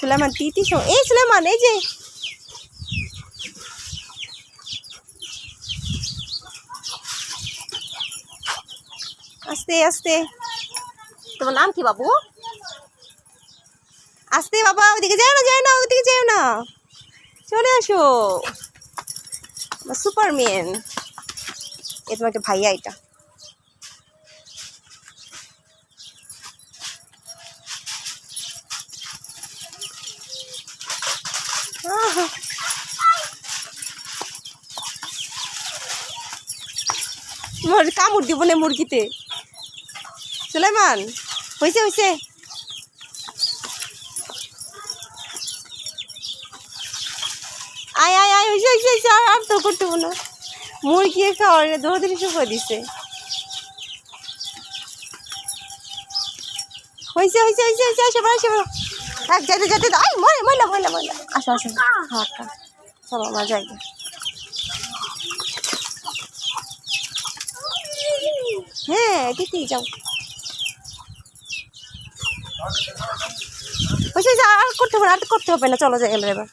সুলাইমান তিতি এই সুলাইমান এই যে আস্তে আস্তে। তোমার নাম কি বাবু? আস্তে বাবা, ওইদিকে যাও না ওইদিকে যাও না, চলে আসো সুপারম্যান। এ তোমার একটা ভাইয়া এটা। কামড় দিব না মুরগিতে। সুলাইমান হয়েছে হয়েছে। আয় আয় আয় হয়েছে হয়েছে হয়েছে, আর তো করতে না। মুরগি খাওয়ার দৌড়াদৌড়ি শুরু করে দিছে। হয়েছে হয়েছে হয়েছে হয়েছে, আসো আসো। হ্যাঁ যেতে যেতে আই ময়লা ময়লা ময়লা। আসো আসো, হ্যাঁ চলো আমার যাই। হ্যাঁ দিদি যাও। আর করতে হবে না, চলো যাই এবার।